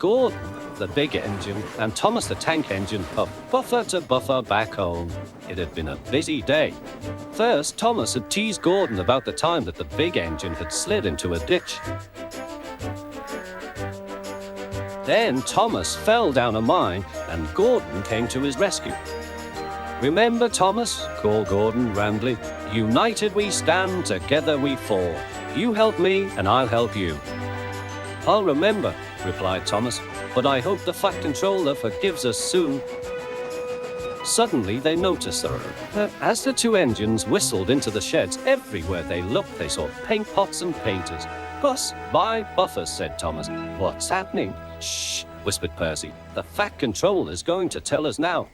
Gordon, the big engine, and Thomas the tank engine puffed buffer to buffer back home. It had been a busy day. First, Thomas had teased Gordon about the time that the big engine had slid into a ditch. Then Thomas fell down a mine, and Gordon came to his rescue. "Remember, Thomas," called Gordon roundly, "united we stand, together we fall. You help me, and I'll help you." "I'll remember," replied Thomas, "but I hope the Fat Controller forgives us soon." Suddenly they noticed that as the two engines whistled into the sheds, everywhere they looked they saw paint pots and painters. "Bus, buy buffers," said Thomas. "What's happening?" "Shh," whispered Percy. "The Fat Controller's going to tell us now."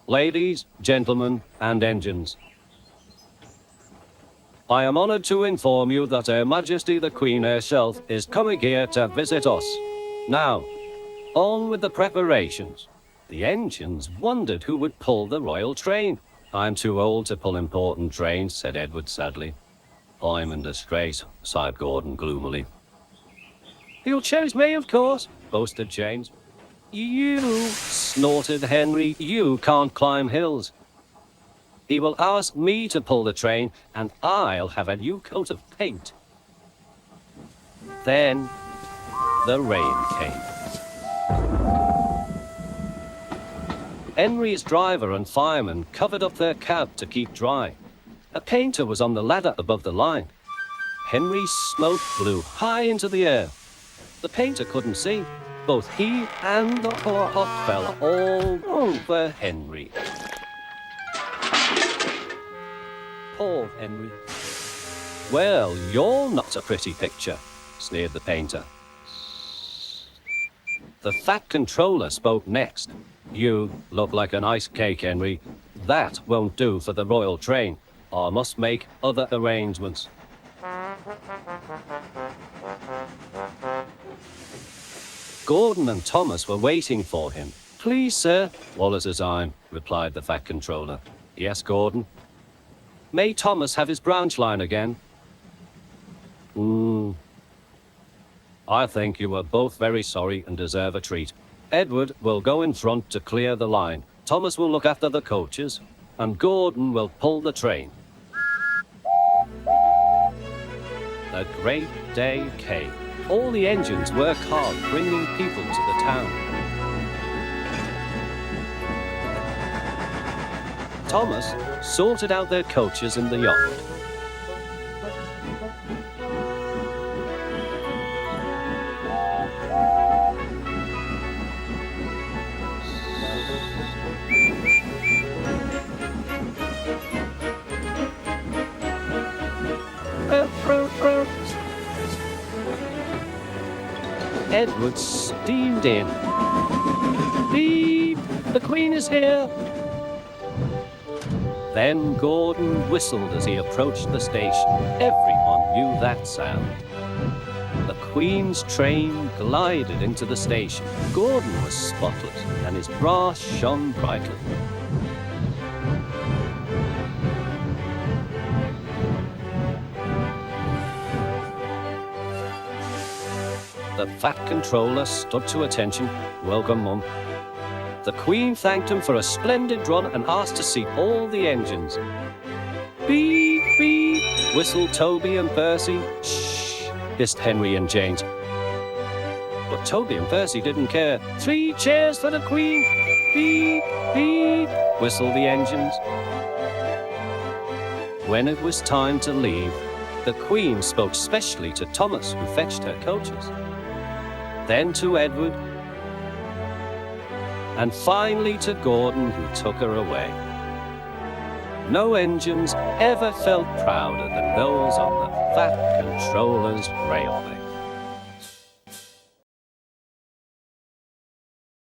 "Ladies, gentlemen, and engines, I am honored to inform you that Her Majesty the Queen herself is coming here to visit us. Now, on with the preparations." The engines wondered who would pull the royal train. "I'm too old to pull important trains," said Edward sadly. "I'm in disgrace," sighed Gordon gloomily. "You'll choose me, of course," boasted James. "You," snorted Henry, "you can't climb hills." "He will ask me to pull the train, and I'll have a new coat of paint." Then the rain came. Henry's driver and fireman covered up their cab to keep dry. A painter was on the ladder above the line. Henry's smoke blew high into the air. The painter couldn't see. Both he and the hot fell all over Henry. Poor Henry. "Well, you're not a pretty picture," sneered the painter. The Fat Controller spoke next. "You look like an ice cake, Henry. That won't do for the royal train. I must make other arrangements." Gordon and Thomas were waiting for him. "Please, sir." "Wallace's time," replied the Fat Controller. "Yes, Gordon?" "May Thomas have his branch line again?" I think you are both very sorry and deserve a treat. Edward will go in front to clear the line. Thomas will look after the coaches, and Gordon will pull the train." A great day came. All the engines worked hard, bringing people to the town. Thomas sorted out their coaches in the yard. Edward steamed in. "Beep! The Queen is here!" Then Gordon whistled as he approached the station. Everyone knew that sound. The Queen's train glided into the station. Gordon was spotless, and his brass shone brightly. The Fat Controller stood to attention. "Welcome, Mum." The Queen thanked him for a splendid run and asked to see all the engines. "Beep, beep," whistled Toby and Percy. "Shh," hissed Henry and James. But Toby and Percy didn't care. "3 cheers for the Queen!" "Beep, beep," whistled the engines. When it was time to leave, the Queen spoke specially to Thomas, who fetched her coaches. Then to Edward, and finally to Gordon, who took her away. No engines ever felt prouder than those on the Fat Controller's railway.